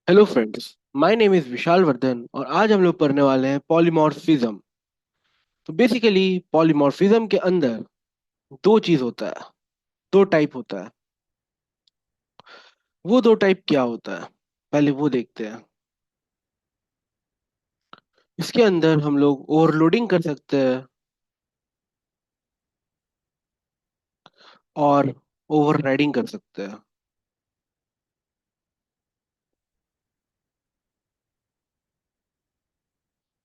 Hello friends. My name is Vishal Vardhan और आज हम लोग पढ़ने वाले हैं पॉलीमॉर्फिज्म। तो बेसिकली पॉलीमॉर्फिज्म के अंदर दो चीज होता है, दो टाइप होता है। वो दो टाइप क्या होता है, पहले वो देखते हैं। इसके अंदर हम लोग ओवरलोडिंग कर सकते हैं और ओवरराइडिंग कर सकते हैं।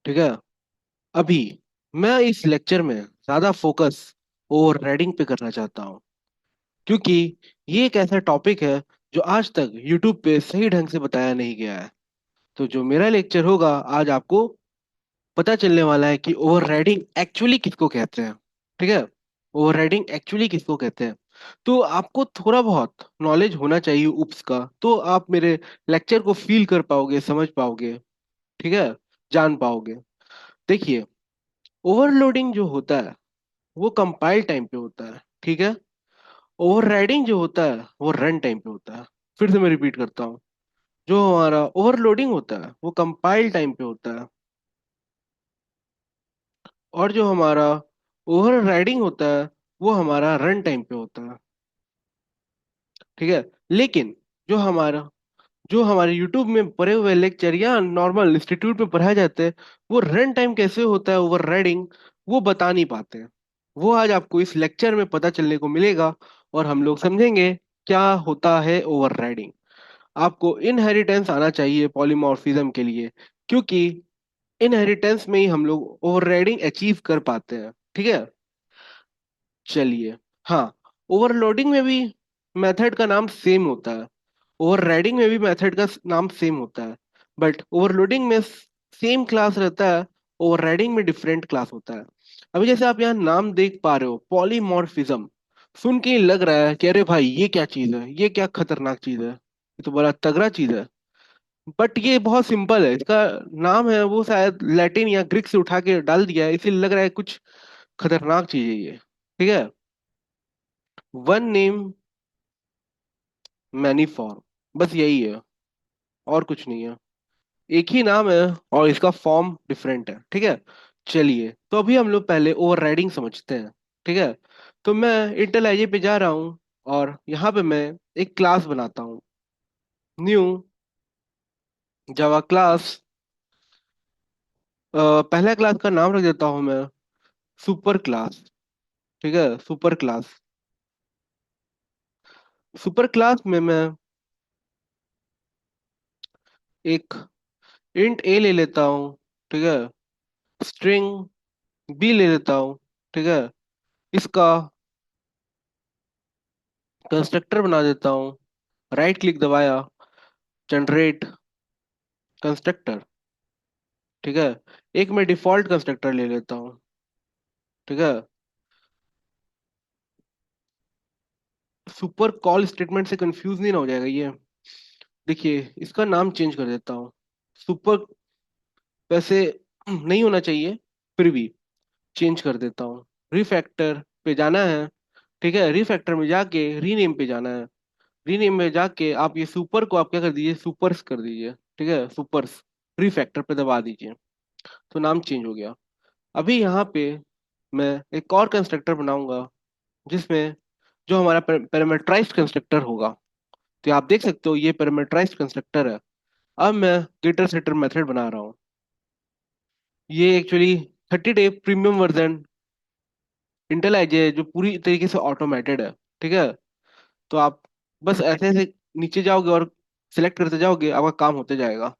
ठीक है। अभी मैं इस लेक्चर में ज्यादा फोकस ओवरराइडिंग पे करना चाहता हूँ, क्योंकि ये एक ऐसा टॉपिक है जो आज तक यूट्यूब पे सही ढंग से बताया नहीं गया है। तो जो मेरा लेक्चर होगा आज आपको पता चलने वाला है कि ओवरराइडिंग एक्चुअली किसको कहते हैं। ठीक है। ओवरराइडिंग एक्चुअली किसको कहते हैं। तो आपको थोड़ा बहुत नॉलेज होना चाहिए उप्स का, तो आप मेरे लेक्चर को फील कर पाओगे, समझ पाओगे। ठीक है। जान पाओगे। देखिए, ओवरलोडिंग जो होता है वो कंपाइल टाइम पे होता है। ठीक है। ओवरराइडिंग जो होता है वो रन टाइम पे होता है। फिर से मैं रिपीट करता हूँ। जो हमारा ओवरलोडिंग होता है वो कंपाइल टाइम पे होता है, और जो हमारा ओवर राइडिंग होता है वो हमारा रन टाइम पे होता है। ठीक है। लेकिन जो हमारा जो हमारे यूट्यूब में पढ़े हुए लेक्चर या नॉर्मल इंस्टीट्यूट में पढ़ाए जाते हैं, वो रन टाइम कैसे होता है ओवर राइडिंग, वो बता नहीं पाते हैं। वो आज आपको इस लेक्चर में पता चलने को मिलेगा और हम लोग समझेंगे क्या होता है ओवर राइडिंग। आपको इनहेरिटेंस आना चाहिए पॉलीमॉर्फिज्म के लिए, क्योंकि इनहेरिटेंस में ही हम लोग ओवर राइडिंग अचीव कर पाते हैं। ठीक है। चलिए। हाँ, ओवरलोडिंग में भी मेथड का नाम सेम होता है, ओवरराइडिंग में भी मेथड का नाम सेम होता है। बट ओवरलोडिंग में सेम क्लास रहता है, ओवरराइडिंग में डिफरेंट क्लास होता है। अभी जैसे आप यहाँ नाम देख पा रहे हो पॉलीमॉर्फिज्म, सुन के ही लग रहा है कि अरे भाई ये क्या चीज है, ये क्या खतरनाक चीज है, ये तो बड़ा तगड़ा चीज है। बट ये बहुत सिंपल है, इसका नाम है वो शायद लैटिन या ग्रीक से उठा के डाल दिया है, इसीलिए लग रहा है कुछ खतरनाक चीज है ये। ठीक है। वन नेम मैनी फॉर्म, बस यही है, और कुछ नहीं है। एक ही नाम है और इसका फॉर्म डिफरेंट है। ठीक है। चलिए, तो अभी हम लोग पहले ओवरराइडिंग समझते हैं। ठीक है। तो मैं इंटेलिजे पे जा रहा हूँ और यहाँ पे मैं एक क्लास बनाता हूँ, न्यू जावा क्लास। पहला क्लास का नाम रख देता हूँ मैं सुपर क्लास। ठीक है। Super class. सुपर क्लास में मैं एक इंट ए ले लेता हूँ। ठीक है। स्ट्रिंग बी ले लेता हूँ। ठीक है। इसका कंस्ट्रक्टर बना देता हूँ, राइट क्लिक दबाया, जनरेट कंस्ट्रक्टर। ठीक है। एक मैं डिफॉल्ट कंस्ट्रक्टर ले लेता हूँ। ठीक है। सुपर कॉल स्टेटमेंट से कंफ्यूज नहीं ना हो जाएगा ये। देखिए, इसका नाम चेंज कर देता हूँ। सुपर वैसे नहीं होना चाहिए, फिर भी चेंज कर देता हूँ। रिफैक्टर पे जाना है। ठीक है। रिफैक्टर में जाके रीनेम पे जाना है। रीनेम में जाके आप ये सुपर को आप क्या कर दीजिए, सुपर्स कर दीजिए। ठीक है। सुपर्स रिफैक्टर पे दबा दीजिए, तो नाम चेंज हो गया। अभी यहाँ पे मैं एक और कंस्ट्रक्टर बनाऊंगा, जिसमें जो हमारा पैरामीटराइज्ड कंस्ट्रक्टर होगा। तो आप देख सकते हो ये पैरामीटराइज्ड कंस्ट्रक्टर है। अब मैं गेटर सेटर मेथड बना रहा हूँ। ये actually 30 day premium version Intel है, जो पूरी तरीके से ऑटोमेटेड है। ठीक है। तो आप बस ऐसे ऐसे नीचे जाओगे और सिलेक्ट करते जाओगे, आपका काम होते जाएगा।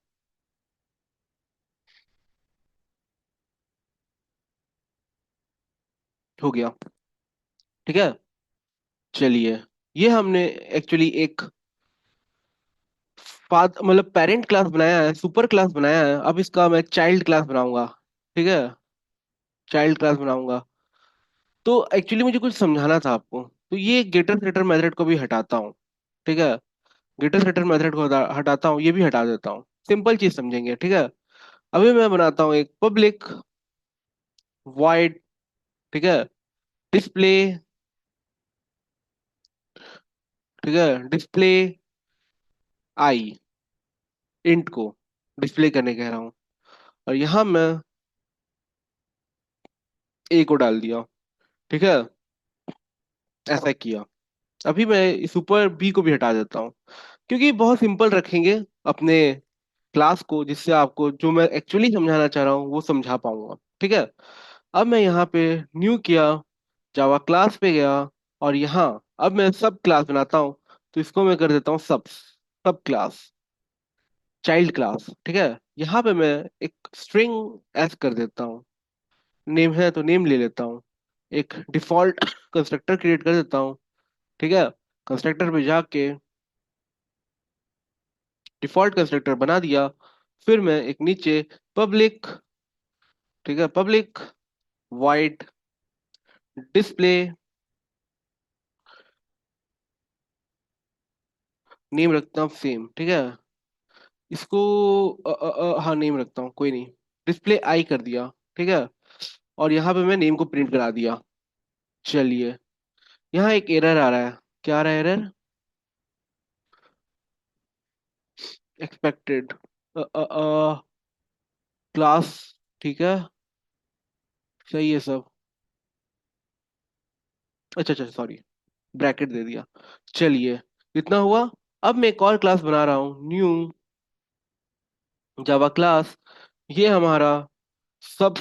हो गया। ठीक है। चलिए, ये हमने एक्चुअली एक मतलब पेरेंट क्लास बनाया है, सुपर क्लास बनाया है। अब इसका मैं चाइल्ड क्लास बनाऊंगा। ठीक है। चाइल्ड क्लास बनाऊंगा। तो एक्चुअली मुझे कुछ समझाना था आपको, तो ये गेटर सेटर मेथड को भी हटाता हूँ। ठीक है। गेटर सेटर मेथड को हटाता हूँ, ये भी हटा देता हूँ। सिंपल चीज समझेंगे। ठीक है। अभी मैं बनाता हूँ एक पब्लिक वॉइड। ठीक है। डिस्प्ले। ठीक है। डिस्प्ले आई। इंट को डिस्प्ले करने कह रहा हूँ, और यहाँ मैं ए को डाल दिया। ठीक है, ऐसा किया। अभी मैं इस ऊपर बी को भी हटा देता हूँ, क्योंकि बहुत सिंपल रखेंगे अपने क्लास को, जिससे आपको जो मैं एक्चुअली समझाना चाह रहा हूँ वो समझा पाऊंगा। ठीक है, अब मैं यहाँ पे न्यू किया, जावा क्लास पे गया, और यहाँ अब मैं सब क्लास बनाता हूँ। तो इसको मैं कर देता हूँ सब सब क्लास, चाइल्ड क्लास। ठीक है, यहाँ पे मैं एक स्ट्रिंग एस कर देता हूँ, नेम है तो नेम ले लेता हूँ, एक डिफॉल्ट कंस्ट्रक्टर क्रिएट कर देता हूँ। ठीक है, कंस्ट्रक्टर पे जाके डिफॉल्ट कंस्ट्रक्टर बना दिया। फिर मैं एक नीचे पब्लिक, ठीक है, पब्लिक वाइड डिस्प्ले नेम रखता हूँ सेम। ठीक है, इसको हाँ नेम रखता हूँ, कोई नहीं, डिस्प्ले आई कर दिया। ठीक है, और यहाँ पे मैं नेम को प्रिंट करा दिया। चलिए, यहाँ एक एरर आ रहा है। क्या आ रहा है एरर? Expected class. ठीक है, सही है सब। अच्छा अच्छा, सॉरी, ब्रैकेट दे दिया। चलिए, इतना हुआ। अब मैं एक और क्लास बना रहा हूँ, न्यू जावा क्लास। ये हमारा सब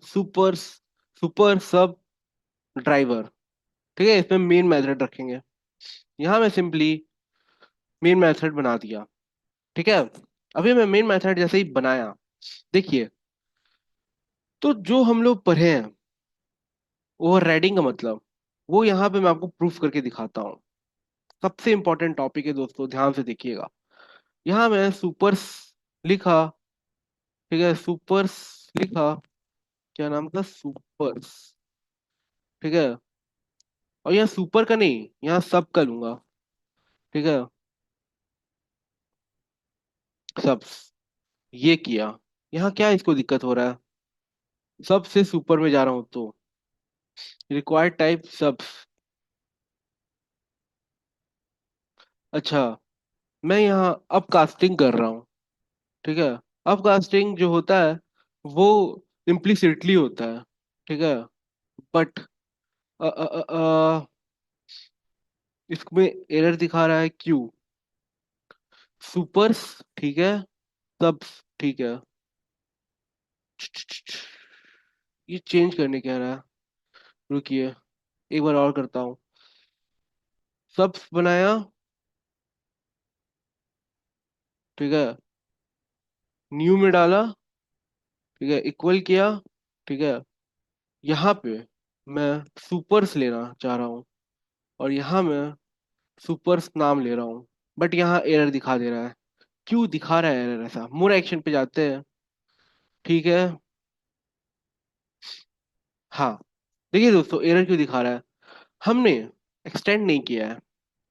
सुपर सुपर सब ड्राइवर। ठीक है, इसमें मेन मेथड रखेंगे। यहाँ मैं सिंपली मेन मेथड बना दिया। ठीक है, अभी मैं मेन मेथड जैसे ही बनाया, देखिए, तो जो हम लोग पढ़े हैं ओवर राइडिंग का मतलब, वो यहाँ पे मैं आपको प्रूफ करके दिखाता हूँ। सबसे इंपॉर्टेंट टॉपिक है दोस्तों, ध्यान से देखिएगा। यहाँ मैं सुपर्स लिखा। ठीक है, सुपर्स लिखा, क्या नाम था, सुपर्स। ठीक है, और यहाँ सुपर का नहीं, यहाँ सब का लूंगा। ठीक है, सब, ये किया। यहाँ क्या इसको दिक्कत हो रहा है? सब से सुपर में जा रहा हूँ तो रिक्वायर्ड टाइप सब। अच्छा, मैं यहाँ अब कास्टिंग कर रहा हूँ। ठीक है, अब कास्टिंग जो होता है वो इम्प्लिसिटली होता है। ठीक है, बट इसमें एरर दिखा रहा है, क्यों? सुपर्स, ठीक है, सब, ठीक है, ये चेंज करने कह रहा है। रुकिए, एक बार और करता हूँ। सब बनाया। ठीक है, न्यू में डाला। ठीक है, इक्वल किया। ठीक है, यहाँ पे मैं सुपर्स लेना चाह रहा हूँ, और यहाँ मैं सुपर्स नाम ले रहा हूँ, बट यहाँ एरर दिखा दे रहा है। क्यों दिखा रहा है एरर ऐसा? मोर एक्शन पे जाते हैं। ठीक है, हाँ, देखिए दोस्तों, एरर क्यों दिखा रहा है? हमने एक्सटेंड नहीं किया है।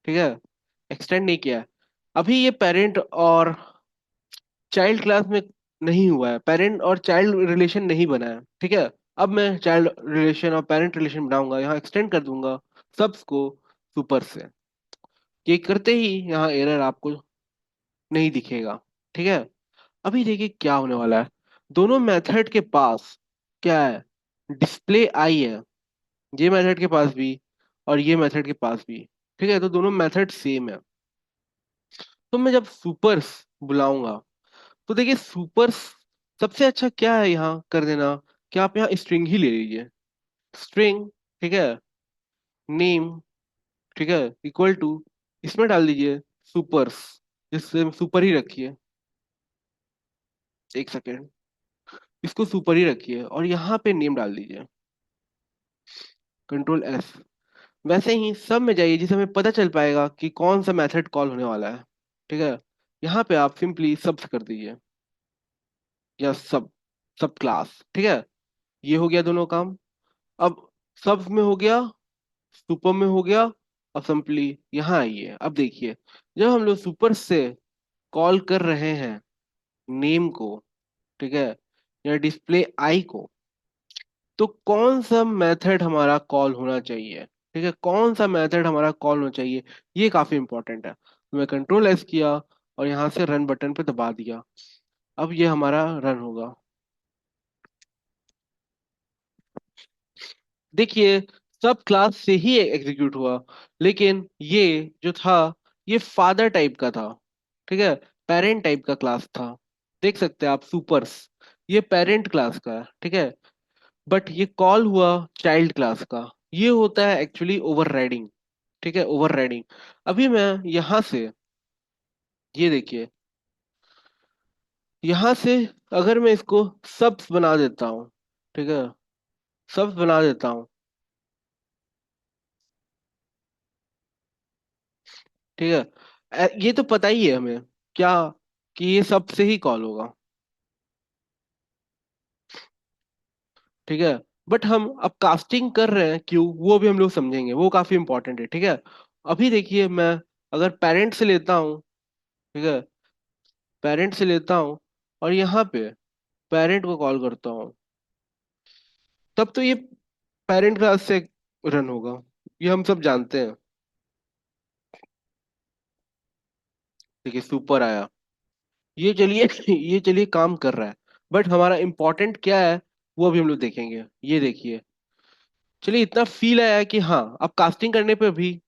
ठीक है, एक्सटेंड नहीं किया है। अभी ये पेरेंट और चाइल्ड क्लास में नहीं हुआ है, पेरेंट और चाइल्ड रिलेशन नहीं बना है। ठीक है, अब मैं चाइल्ड रिलेशन और पेरेंट रिलेशन बनाऊंगा, यहाँ एक्सटेंड कर दूंगा सबस को सुपर से। ये करते ही यहाँ एरर आपको नहीं दिखेगा। ठीक है, अभी देखिए क्या होने वाला है। दोनों मेथड के पास क्या है? डिस्प्ले आई है, ये मेथड के पास भी और ये मेथड के पास भी। ठीक है, तो दोनों मेथड सेम है। तो मैं जब सुपर्स बुलाऊंगा, तो देखिए सुपर्स सबसे अच्छा क्या है यहाँ कर देना, कि आप यहाँ स्ट्रिंग ही ले लीजिए। स्ट्रिंग, ठीक है, नेम, ठीक है, इक्वल टू, इसमें डाल दीजिए सुपर्स, जिससे सुपर ही रखिए। एक सेकेंड, इसको सुपर ही रखिए, और यहाँ पे नेम डाल दीजिए, कंट्रोल एस। वैसे ही सब में जाइए, जिससे हमें पता चल पाएगा कि कौन सा मेथड कॉल होने वाला है। ठीक है, यहाँ पे आप सिंपली सब कर दीजिए, या सब, सब क्लास। ठीक है, ये हो गया दोनों काम। अब सब में हो गया, सुपर में हो गया। अब सिंपली यहाँ आइए, अब देखिए, जब हम लोग सुपर से कॉल कर रहे हैं नेम को, ठीक है, या डिस्प्ले आई को, तो कौन सा मेथड हमारा कॉल होना चाहिए? ठीक है, कौन सा मेथड हमारा कॉल होना चाहिए, ये काफी इंपॉर्टेंट है। मैं कंट्रोल एस किया और यहाँ से रन बटन पे दबा दिया। अब ये हमारा रन होगा। देखिए, सब क्लास से ही एग्जीक्यूट हुआ, लेकिन ये जो था, ये फादर टाइप का था। ठीक है, पेरेंट टाइप का क्लास था। देख सकते हैं आप सुपर्स, ये पेरेंट क्लास का है। ठीक है, बट ये कॉल हुआ चाइल्ड क्लास का। ये होता है एक्चुअली ओवरराइडिंग। ठीक है, ओवरराइडिंग। अभी मैं यहाँ से, ये देखिए, यहाँ से अगर मैं इसको सबस बना देता हूँ, ठीक है, सबस बना देता हूँ, ठीक है, ये तो पता ही है हमें क्या, कि ये सब से ही कॉल होगा। ठीक है, बट हम अब कास्टिंग कर रहे हैं क्यों, वो भी हम लोग समझेंगे, वो काफी इंपॉर्टेंट है। ठीक है, अभी देखिए, मैं अगर पेरेंट से लेता हूँ, ठीक है, पेरेंट से लेता हूँ और यहाँ पे पेरेंट को कॉल करता हूँ, तब तो ये पेरेंट क्लास से रन होगा, ये हम सब जानते हैं। देखिए, सुपर आया, ये चलिए ये चलिए काम कर रहा है। बट हमारा इंपॉर्टेंट क्या है, वो अभी हम लोग देखेंगे। ये देखिए, चलिए, इतना फील आया कि हाँ, अब कास्टिंग करने पे भी,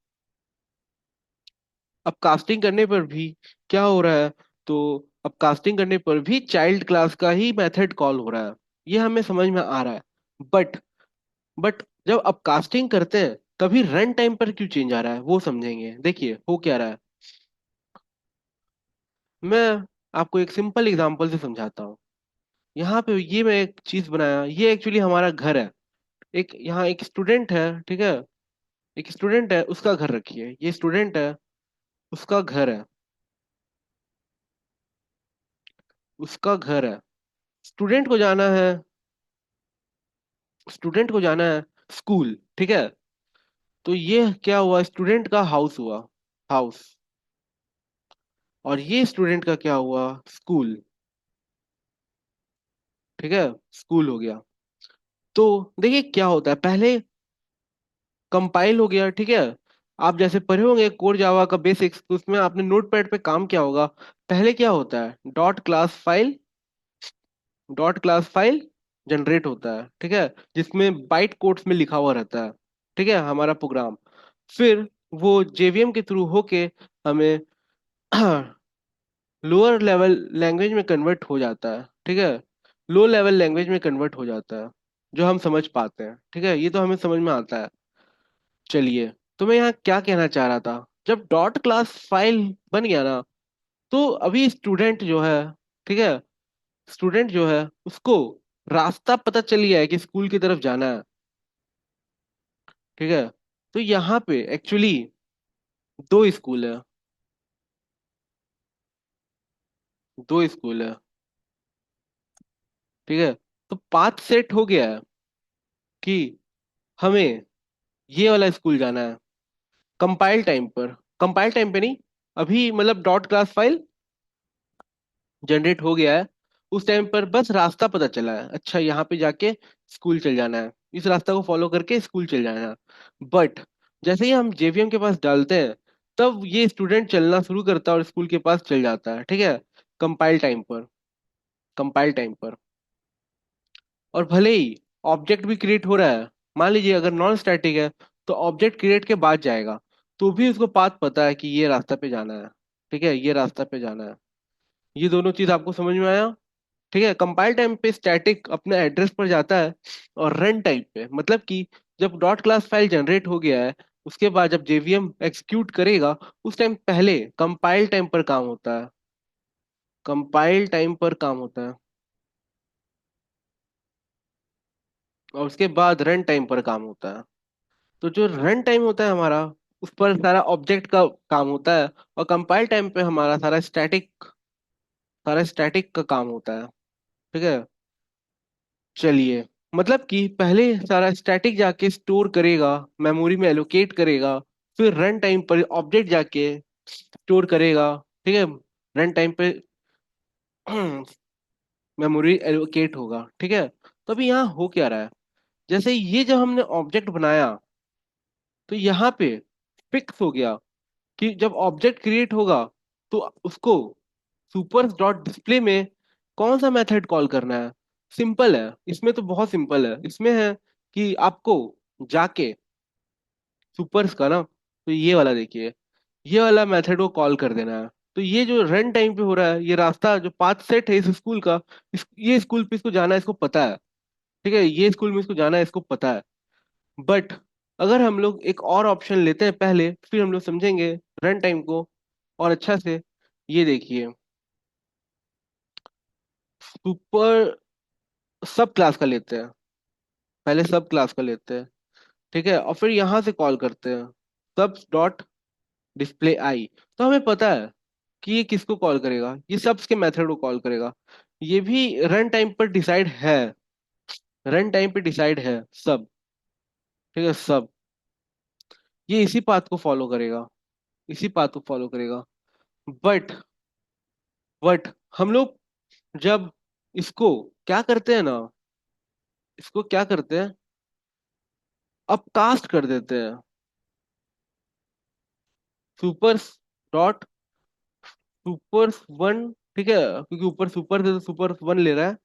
अब कास्टिंग करने पर भी क्या हो रहा है, तो अब कास्टिंग करने पर भी चाइल्ड क्लास का ही मेथड कॉल हो रहा है। ये हमें समझ में आ रहा है। बट बट जब अब कास्टिंग करते हैं, तभी रन टाइम पर क्यों चेंज आ रहा है, वो समझेंगे। देखिए हो क्या रहा है, मैं आपको एक सिंपल एग्जांपल से समझाता हूँ। यहाँ पे ये मैं एक चीज बनाया, ये एक्चुअली हमारा घर है। एक यहाँ एक स्टूडेंट है, ठीक है, एक स्टूडेंट है, उसका घर रखिए, ये स्टूडेंट है, उसका घर है, उसका घर है। स्टूडेंट को जाना है, स्टूडेंट को जाना है स्कूल। ठीक है, तो ये क्या हुआ, स्टूडेंट का हाउस हुआ, हाउस। और ये स्टूडेंट का क्या हुआ, स्कूल। ठीक है, स्कूल हो गया। तो देखिए क्या होता है, पहले कंपाइल हो गया। ठीक है, आप जैसे पढ़े होंगे कोर जावा का बेसिक्स, तो उसमें आपने नोटपैड पे काम किया होगा। पहले क्या होता है, dot class file, dot class file generate होता है। ठीक है, जिसमें बाइट कोड्स में लिखा हुआ रहता है, ठीक है, हमारा प्रोग्राम। फिर वो जेवीएम के थ्रू होके हमें लोअर लेवल लैंग्वेज में कन्वर्ट हो जाता है। ठीक है, लो लेवल लैंग्वेज में कन्वर्ट हो जाता है, जो हम समझ पाते हैं। ठीक है, ये तो हमें समझ में आता है। चलिए, तो मैं यहाँ क्या कहना चाह रहा था, जब डॉट क्लास फाइल बन गया ना, तो अभी स्टूडेंट जो है, ठीक है, स्टूडेंट जो है, उसको रास्ता पता चल गया है कि स्कूल की तरफ जाना है। ठीक है, तो यहाँ पे एक्चुअली दो स्कूल है, दो स्कूल है। ठीक है, तो पाथ सेट हो गया है कि हमें ये वाला स्कूल जाना है कंपाइल टाइम पर। कंपाइल टाइम पे नहीं, अभी मतलब डॉट क्लास फाइल जनरेट हो गया है, उस टाइम पर बस रास्ता पता चला है, अच्छा यहाँ पे जाके स्कूल चल जाना है, इस रास्ता को फॉलो करके स्कूल चल जाना है। बट जैसे ही हम जेवीएम के पास डालते हैं, तब ये स्टूडेंट चलना शुरू करता है और स्कूल के पास चल जाता है। ठीक है, कंपाइल टाइम पर, कंपाइल टाइम पर। और भले ही ऑब्जेक्ट भी क्रिएट हो रहा है, मान लीजिए अगर नॉन स्टैटिक है, तो ऑब्जेक्ट क्रिएट के बाद जाएगा, तो भी उसको पाथ पता है कि ये रास्ता पे जाना है। ठीक है, ये रास्ता पे जाना है। ये दोनों चीज आपको समझ में आया। ठीक है, कंपाइल टाइम पे स्टैटिक अपने एड्रेस पर जाता है, और रन टाइम पे मतलब कि जब डॉट क्लास फाइल जनरेट हो गया है, उसके बाद जब जेवीएम एग्जीक्यूट करेगा, उस टाइम पहले कंपाइल टाइम पर काम होता है, कंपाइल टाइम पर काम होता है, और उसके बाद रन टाइम पर काम होता है। तो जो रन टाइम होता है हमारा, उस पर सारा ऑब्जेक्ट का काम होता है, और कंपाइल टाइम पे हमारा सारा स्टैटिक, सारा स्टैटिक का काम होता है। ठीक है, चलिए, मतलब कि पहले सारा स्टैटिक जाके स्टोर करेगा, मेमोरी में एलोकेट करेगा, फिर रन टाइम पर ऑब्जेक्ट जाके स्टोर करेगा। ठीक है, रन टाइम पे मेमोरी एलोकेट होगा। ठीक है, तो अभी यहाँ हो क्या रहा है, जैसे ये जब हमने ऑब्जेक्ट बनाया, तो यहाँ पे फिक्स हो गया कि जब ऑब्जेक्ट क्रिएट होगा तो उसको सुपर डॉट डिस्प्ले में कौन सा मेथड कॉल करना है। सिंपल है, इसमें तो बहुत सिंपल है। इसमें है कि आपको जाके सुपर्स का ना, तो ये वाला देखिए, ये वाला मेथड को कॉल कर देना है। तो ये जो रन टाइम पे हो रहा है, ये रास्ता जो पाथ सेट है इस स्कूल का, ये स्कूल पे इसको जाना है, इसको पता है। ठीक है, ये स्कूल में इसको जाना है, इसको पता है। बट अगर हम लोग एक और ऑप्शन लेते हैं पहले, फिर हम लोग समझेंगे रन टाइम को और अच्छा से। ये देखिए, सुपर सब क्लास का लेते हैं, पहले सब क्लास का लेते हैं। ठीक है, और फिर यहाँ से कॉल करते हैं सब डॉट डिस्प्ले आई। तो हमें पता है कि ये किसको कॉल करेगा, ये सबस के मेथड को कॉल करेगा। ये भी रन टाइम पर डिसाइड है, रन टाइम पे डिसाइड है सब। ठीक है, सब ये इसी पाथ को फॉलो करेगा, इसी पाथ को फॉलो करेगा। बट बट हम लोग जब इसको क्या करते हैं ना, इसको क्या करते हैं, अब कास्ट कर देते हैं सुपर डॉट सुपर वन। ठीक है, क्योंकि ऊपर सुपर से तो सुपर वन ले रहा है,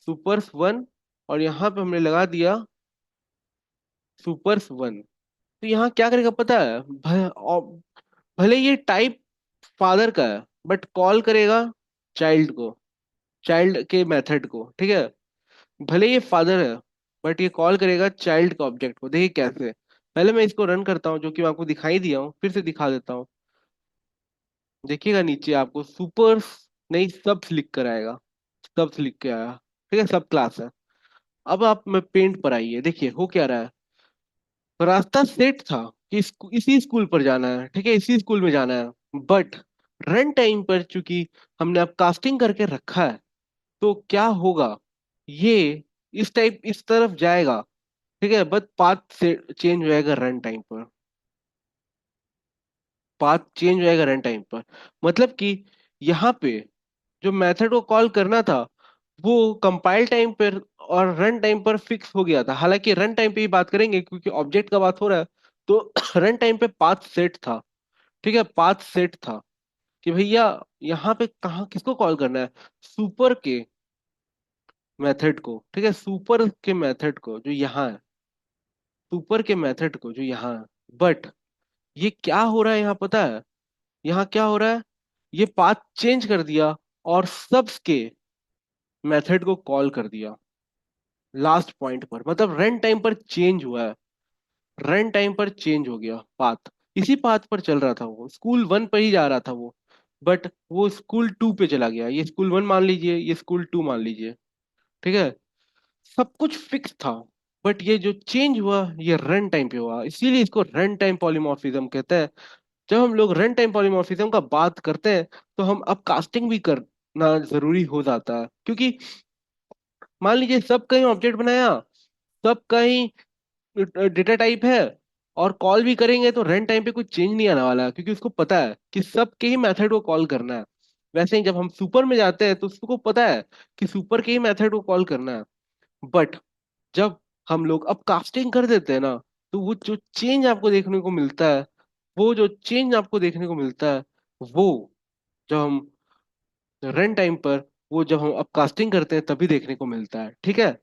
सुपर वन। और यहाँ पे हमने लगा दिया सुपर वन। तो यहाँ क्या करेगा पता है, भले ये टाइप फादर का है, बट कॉल करेगा चाइल्ड को, चाइल्ड के मेथड को। ठीक है, भले ये फादर है, बट ये कॉल करेगा चाइल्ड का ऑब्जेक्ट को। देखिए कैसे, पहले मैं इसको रन करता हूँ, जो कि मैं आपको दिखाई दिया हूँ, फिर से दिखा देता हूँ। देखिएगा नीचे आपको सुपर नहीं सबस लिख कर आएगा, सबस लिख के आया। ठीक है, सब क्लास है। अब आप में पेंट पर आइए, देखिए हो क्या रहा है। रास्ता सेट था कि इसी स्कूल पर जाना है, ठीक है, इसी स्कूल में जाना है। बट रन टाइम पर चूंकि हमने अब कास्टिंग करके रखा है, तो क्या होगा, ये इस टाइप इस तरफ जाएगा। ठीक है, बस पाथ से चेंज हो जाएगा रन टाइम पर, पाथ चेंज हो जाएगा रन टाइम पर। मतलब कि यहाँ पे जो मेथड को कॉल करना था, वो कंपाइल टाइम पर और रन टाइम पर फिक्स हो गया था। हालांकि रन टाइम पे ही बात करेंगे क्योंकि ऑब्जेक्ट का बात हो रहा है। तो रन टाइम पे पाथ सेट था। ठीक है, पाथ सेट था कि भैया यहाँ पे कहाँ किसको कॉल करना है, सुपर के मेथड को। ठीक है, सुपर के मेथड को जो यहाँ है, सुपर के मेथड को जो यहाँ है। बट ये क्या हो रहा है यहाँ पता है, यहाँ क्या हो रहा है, ये पाथ चेंज कर दिया और सबस के मेथड को कॉल कर दिया लास्ट पॉइंट पर। मतलब रन टाइम पर चेंज हुआ है, रन टाइम पर चेंज हो गया पाथ। इसी पाथ पर चल रहा था, वो स्कूल वन पर ही जा रहा था वो, बट वो स्कूल टू पे चला गया। ये स्कूल वन मान लीजिए, ये स्कूल टू मान लीजिए। ठीक है, सब कुछ फिक्स था, बट ये जो चेंज हुआ ये रन टाइम पे हुआ, इसीलिए इसको रन टाइम पॉलीमॉर्फिज्म कहते हैं। जब हम लोग रन टाइम पॉलीमॉर्फिज्म का बात करते हैं, तो हम अब कास्टिंग भी करना जरूरी हो जाता है। क्योंकि मान लीजिए सब कहीं ऑब्जेक्ट बनाया, सब कहीं डेटा टाइप है, और कॉल भी करेंगे तो रन टाइम पे कुछ चेंज नहीं आने वाला है, क्योंकि उसको पता है कि सबके ही मेथड को कॉल करना है। वैसे ही जब हम सुपर में जाते हैं तो उसको पता है कि सुपर के ही मेथड को कॉल करना है। बट जब हम लोग अब कास्टिंग कर देते हैं ना, तो वो जो चेंज आपको देखने को मिलता है, वो जो चेंज आपको देखने को मिलता है, वो जब हम रन टाइम पर, वो जब हम अब कास्टिंग करते हैं तभी देखने को मिलता है। ठीक है,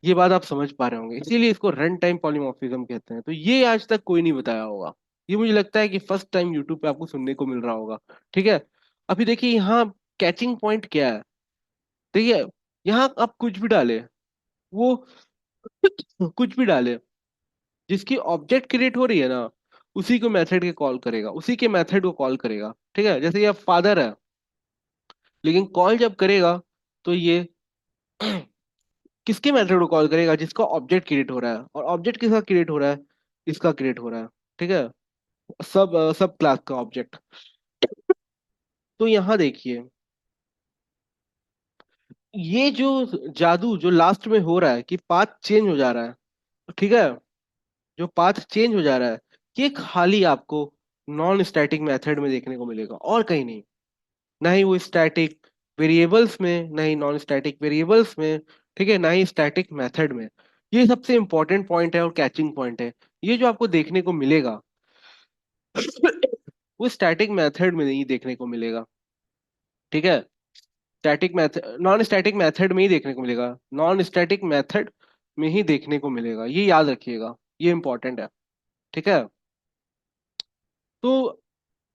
ये बात आप समझ पा रहे होंगे, इसीलिए इसको रन टाइम पॉलीमॉर्फिज्म कहते हैं। तो ये आज तक कोई नहीं बताया होगा, ये मुझे लगता है कि फर्स्ट टाइम यूट्यूब पे आपको सुनने को मिल रहा होगा। ठीक है, अभी देखिए यहाँ कैचिंग पॉइंट क्या है। देखिए, यहाँ आप कुछ भी डाले, वो कुछ भी डाले, जिसकी ऑब्जेक्ट क्रिएट हो रही है ना, उसी को मेथड के कॉल करेगा, उसी के मेथड को कॉल करेगा। ठीक है, जैसे ये फादर है, लेकिन कॉल जब करेगा तो ये किसके मेथड को कॉल करेगा, जिसका ऑब्जेक्ट क्रिएट हो रहा है। और ऑब्जेक्ट किसका क्रिएट हो रहा है, इसका क्रिएट हो रहा है। ठीक है, सब क्लास का ऑब्जेक्ट। तो यहाँ देखिए, ये जो जादू जो लास्ट में हो रहा है कि पाथ चेंज हो जा रहा है। ठीक है, जो पाथ चेंज हो जा रहा है, ये खाली आपको नॉन स्टैटिक मेथड में देखने को मिलेगा और कहीं नहीं। ना ही वो स्टैटिक वेरिएबल्स में, ना ही नॉन स्टैटिक वेरिएबल्स में। ठीक है, ना ही स्टैटिक मेथड में। ये सबसे इंपॉर्टेंट पॉइंट है और कैचिंग पॉइंट है, ये जो आपको देखने को मिलेगा। वो स्टैटिक मेथड में नहीं देखने को मिलेगा। ठीक है, static method non static method में ही देखने को मिलेगा, नॉन स्टैटिक मेथड में ही देखने को मिलेगा, ये याद रखिएगा, ये इंपॉर्टेंट है। ठीक है, तो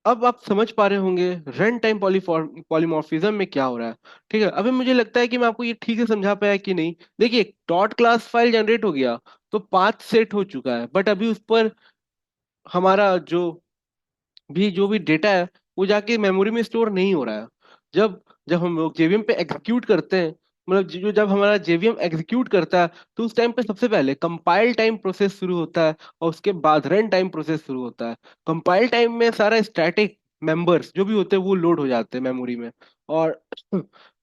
अब आप समझ पा रहे होंगे रन टाइम पॉलीमॉर्फिज्म में क्या हो रहा है। ठीक है, अभी मुझे लगता है कि मैं आपको ये ठीक से समझा पाया कि नहीं। देखिए, डॉट क्लास फाइल जनरेट हो गया, तो पाथ सेट हो चुका है, बट अभी उस पर हमारा जो भी डेटा है वो जाके मेमोरी में स्टोर नहीं हो रहा है। जब जब हम लोग जेवीएम पे एग्जीक्यूट करते हैं, मतलब जो जब हमारा जेवीएम एग्जीक्यूट करता है, तो उस टाइम पे सबसे पहले कंपाइल टाइम प्रोसेस शुरू होता है, और उसके बाद रन टाइम प्रोसेस शुरू होता है। कंपाइल टाइम में सारा स्टैटिक मेंबर्स जो भी होते हैं वो लोड हो जाते हैं मेमोरी में, और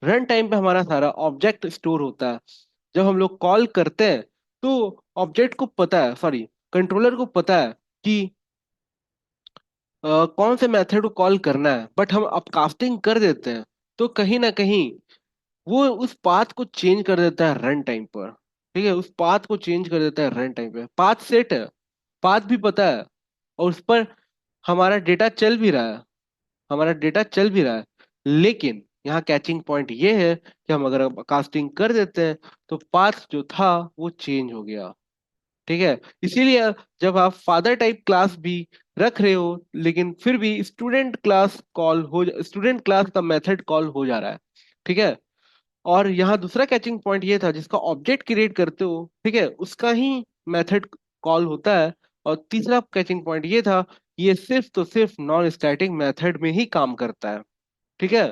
रन टाइम पे हमारा सारा ऑब्जेक्ट स्टोर होता है। जब हम लोग कॉल करते हैं, तो ऑब्जेक्ट को पता है, सॉरी, कंट्रोलर को पता है कि कौन से मेथड को कॉल करना है, बट हम अपकास्टिंग कर देते हैं, तो कहीं ना कहीं वो उस पाथ को चेंज कर देता है रन टाइम पर। ठीक है, उस पाथ को चेंज कर देता है रन टाइम पे। पाथ सेट है, पाथ भी पता है, और उस पर हमारा डेटा चल भी रहा है, हमारा डेटा चल भी रहा है। लेकिन यहाँ कैचिंग पॉइंट ये है कि हम अगर कास्टिंग कर देते हैं, तो पाथ जो था वो चेंज हो गया। ठीक है, इसीलिए जब आप फादर टाइप क्लास भी रख रहे हो, लेकिन फिर भी स्टूडेंट क्लास का मेथड कॉल हो जा रहा है। ठीक है, और यहाँ दूसरा कैचिंग पॉइंट ये था, जिसका ऑब्जेक्ट क्रिएट करते हो, ठीक है, उसका ही मेथड कॉल होता है। और तीसरा कैचिंग पॉइंट ये था, ये सिर्फ तो सिर्फ नॉन स्टैटिक मेथड में ही काम करता है। ठीक है,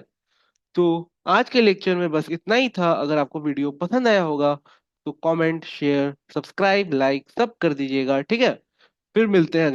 तो आज के लेक्चर में बस इतना ही था। अगर आपको वीडियो पसंद आया होगा, तो कमेंट, शेयर, सब्सक्राइब, लाइक सब कर दीजिएगा। ठीक है, फिर मिलते हैं।